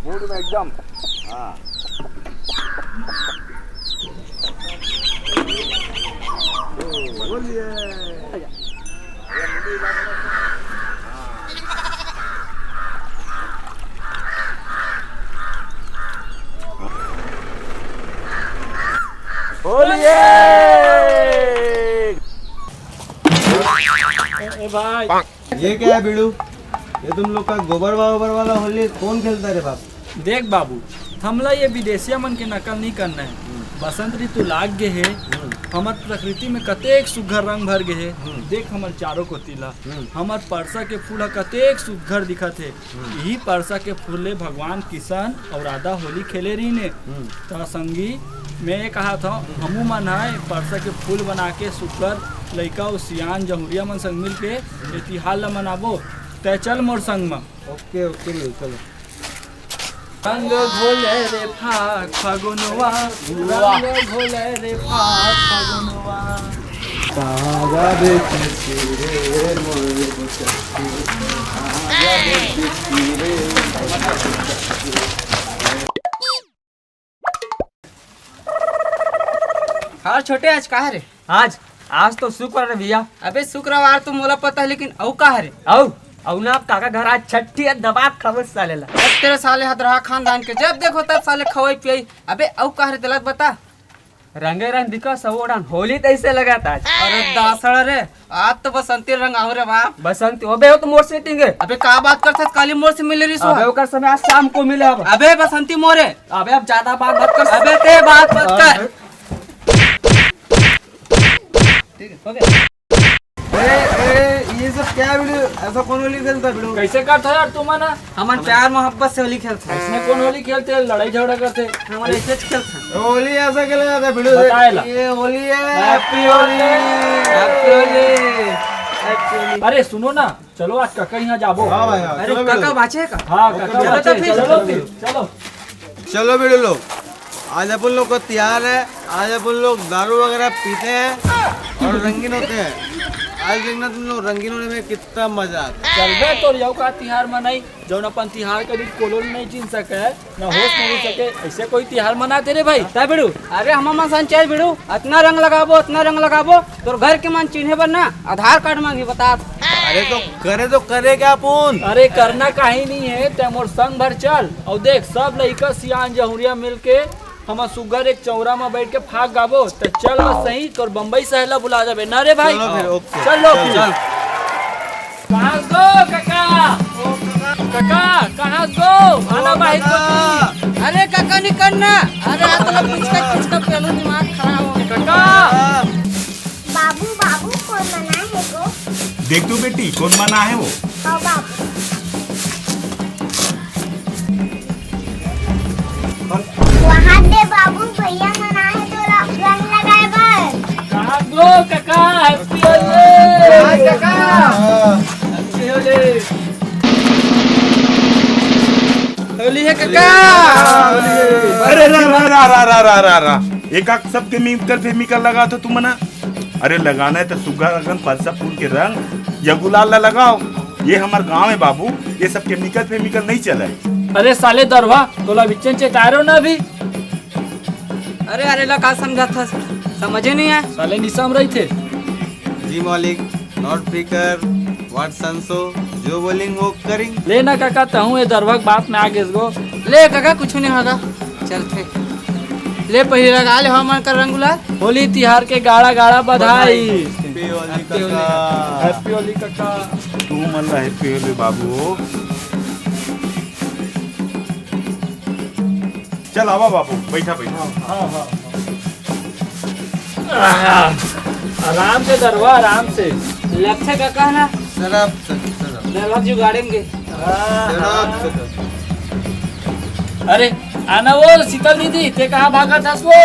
Mood में एकदम। हाँ बोलिए। बोलिए भाई। ये क्या है बिड़ू? ये तुम लोग का गोबर वाला होली कौन खेलता है रे बाप? देख बाबू, हमला ये विदेशिया मन के नकल नहीं करना है। बसंत ऋतु लाग गे है, हमार प्रकृति में कतेक सुघर रंग भर गे है। देख हमार चारों को तिला, हमार परसा के फूल कतेक सुघर दिखत है। यही परसा के फूले भगवान किशन और राधा होली खेले रही ने। तो संगी मैं कहा था हमू मन है परसा के फूल बना के सुकर लइका और सियान जहुरिया मन संग मिल के ये तिहार ला मनाबो। तय चल मोर संग में। ओके ओके चलो। रंग घोले रे फाग फागुनवा, रंग घोले रे फाग फागुनवा। हाँ छोटे, आज कहा रे? आज तो शुक्र है भैया। अबे शुक्रवार तो मोला पता है, लेकिन औ कहा रे? औ ना काका घर आज छठी है, दबा खबर सालेला। अब तेरे साले हाथ रहा खानदान के, जब देखो तब साले खवाई पियाई। अबे औ कहा रे? दिलत बता। रंगे रंग दिखा सब ओढ़ान होली तैसे लगा था। अरे दासड़ रे, आज तो बसंती रंग आओ रे बाप। बसंती अबे वो तो मोर से टिंगे। अबे का बात करते काली मोर से मिले रही सो? अबे ओकर समय आज शाम को मिले। अब अबे बसंती मोरे, अबे अब ज्यादा बात मत कर। अबे ते बात मत कर। ठीक है, हो गया। ये सब क्या है बिड़ू? ऐसा कौन होली खेलता है बिड़ू? कैसे करते यार तुम ना? हमन प्यार मोहब्बत से होली खेलते हैं। इसमें कौन होली खेलते, लड़ाई झगड़ा करते? हमन ऐसे खेलते हैं। होली ऐसा खेला जाता है बिड़ू? बताएला। ये होली है। Happy Holi. Happy Holi, happy Holi. अरे सुनो ना, चलो आज काका यहाँ जाबो। हाँ भाई हाँ, अरे चलो काका बिड़ू। बाचे का? हाँ काका चलो बच्चे, तो फिर, चलो चलो फिर, चलो। चलो बिड़ू लोग, आज अपन लोग को त्योहार है। आज अपन लोग दारू वगैरह पीते हैं और रंगीन होते हैं। आज देखना तुम लोग रंगीन होने में कितना मजा आता है। चल बे तो यौ का तिहार मनाई, जौन अपन तिहार कभी कोलोल नहीं चिन सके, न होश नहीं सके, ऐसे कोई तिहार मनाते रे भाई? ता बिड़ू, अरे हम मन चाहिए बिड़ू, इतना रंग लगाबो, इतना रंग लगाबो, तोर घर के मन चिन्हे पर ना आधार कार्ड मांगी। बता। अरे तो करे क्या अपन? अरे करना काहे नहीं है, ते मोर संग भर चल और देख सब लइका सियान जहुरिया मिल के हम सुगर एक चौरा में बैठ के फाग गाबो। तो चल बस सही, तोर बम्बई शहर बुला जाबे ना रे भाई? चलो फिर, ओके। चलो फिर। कहाँ गो काका? काका कहाँ गो? आना भाई को। अरे काका निकलना। अरे आ तो कुछ का पहले दिमाग खराब हो गया। काका बाबू बाबू कौन मना है वो? देख तू बेटी कौन मना है वो? हाँ बाबू। वहाँ दे बाबू, भैया मना है तो रंग लगाए बस। कहाँ गो काका? हैप्पी होली काका। हैप्पी होली। होली है काका। अरे रा रा रा रा रा रा रा रा एक आग सब केमिकल लगा तो तुम ना। अरे लगाना है तो सुगा अगन परसा फूल के रंग या गुलाल ला लगाओ। ये हमार गांव है बाबू, ये सब केमिकल नहीं चला है। अरे साले दरवा तोला बिचन चेतारो ना अभी। अरे अरे ला का समझा था, समझे नहीं आया। साले निशाम रही थे। जी मालिक, नॉट फ्रीकर, व्हाट संसो, जो बोलिंग वो करेंगे। ले ना काका, तहूँ ये दरवा के बात में आगे गो। ले काका कुछ नहीं होगा, चल थे। ले पहले लगा ले हमार का रंग गुलाल। होली तिहार के गाड़ा गाड़ा बधाई। हैप्पी होली काका। हैप्पी होली काका। तू मन रहा हैप्पी होली बाबू। चल आवा बाबू, बैठा बैठा। हाँ हाँ आराम से दरवा, आराम से। लक्ष्य काका है ना, शराब दरवा जुगाड़ेंगे। अरे आना वो शीतल दीदी, ते कहाँ भागा था वो?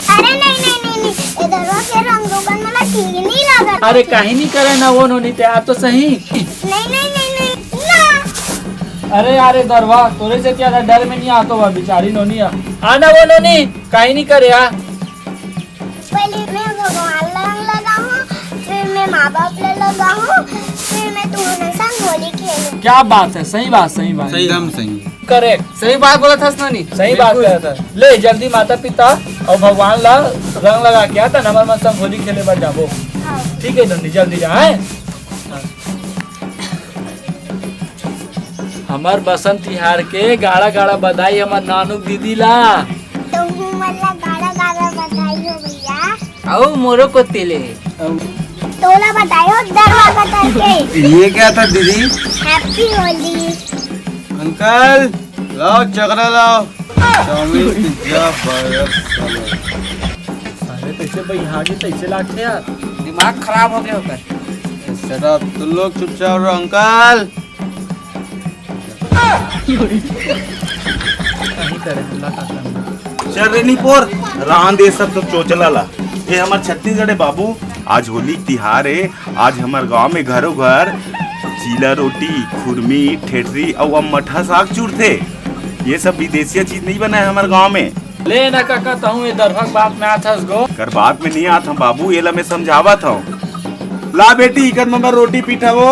अरे नहीं, इधर के रंग रोगन मला ठीक नहीं लगा। अरे कहीं नहीं करे ना वो नोनी, ते आप तो सही। नहीं ना। अरे यारे दरवा तोरे से क्या डर में नहीं आता हुआ बेचारी नोनी। आना वो नोनी, कहीं नहीं करे। पहले मैं भगवान रंग लगाऊं, फिर मैं माँ बाप ले लगाऊं, फिर मैं तुम्हारे संग होली खेलूं। क्या बात है, सही बात, सही बात। एकदम सही। करेक्ट। सही बात बोला था नानी। सही बात कहा था। ले जल्दी माता पिता और भगवान ला रंग लगा के आता हमारे मन संग होली खेले बार जाबो। ठीक है नंदी जल्दी जा है। हमार बसंत तिहार के गाड़ा गाड़ा बधाई हमार नानुक दीदी ला। तुम मतलब गाड़ा गाड़ा बधाई हो भैया। आओ मोरो को तिले। तोला बताओ दरवाजा करके। ये क्या था दीदी? हैप्पी होली। अंकल लाओ चकरा लाओ, चाउमीन पिज्जा बर्गर। अरे कैसे भाई यहाँ के कैसे लागते यार। दिमाग खराब हो गया होकर। शट अप, तुम लोग चुपचाप रहो। अंकल नहीं करे अल्लाह का करना। चल रे निपोर रान दे सब चोचला ला। ये हमार छत्तीसगढ़ है बाबू। आज होली तिहार है। आज हमार गांव में घरों घर चीला रोटी, खुरमी, ठेठरी और अम्मठा साग चूर थे। ये सब विदेशी चीज नहीं बना है हमारे गांव में। ले ना काका ताहू ये दरभंग बात में आता गो। कर बात में नहीं आता बाबू, ये ला मैं समझावा था। ला बेटी इकर नंबर रोटी पीठा वो।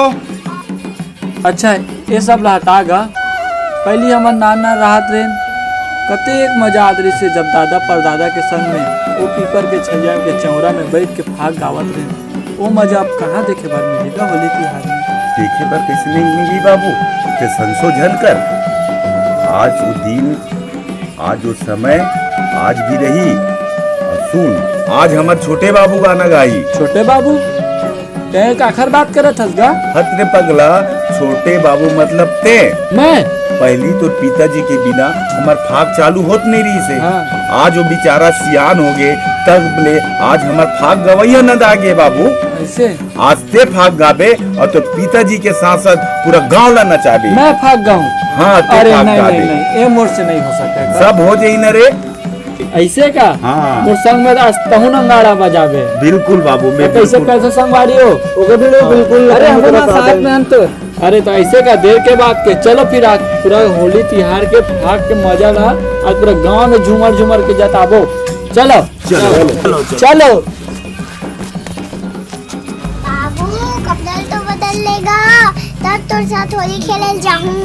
अच्छा ये सब हटा गा। पहली हमार नाना राहत रेन कते एक मजा आदरी से जब दादा परदादा के संग में वो पीपर के छलिया के चौरा में बैठ के फाग गावत रहे। वो मजा अब कहाँ देखे बार मिलेगा होली तिहार में। देखे पर कैसे नहीं मिली बाबू के संशोधन कर। आज वो दिन, आज वो समय आज भी रही। और सुन आज हमार छोटे बाबू गाना गाई। छोटे बाबू ते काखर बात करत हस गा। हत रे पगला, छोटे बाबू मतलब ते। मैं पहली तो पिताजी के बिना हमार फाग चालू होत नहीं रही से। हाँ। आज वो बेचारा सियान हो गए तब बोले आज हमार फाग गवैया न दागे बाबू। ऐसे आज ते फाग गाबे और तो पिताजी के साथ साथ पूरा गांव ला नचाबे। मैं फाग गाऊं। हाँ ते अरे फाग नहीं गाबे। नहीं नहीं ये मोर से नहीं हो सकता। सब हो जाई न रे। ऐसे का हाँ। मोर संग में आज तहु नंगाड़ा बजाबे। बिल्कुल बाबू मैं कैसे बिल्कुल। कैसे संगवारी हो। ओके बिल्कुल। अरे हमारा साथ में हम तो। अरे तो ऐसे का देर के बाद के चलो फिर आज पूरा होली तिहार के फाग के मजा ला आज पूरा गांव में झूमर झूमर के जताबो। चलो चलो चलो। बाबू कपड़ा तो बदल लेगा तब तोर साथ होली खेले जाऊं।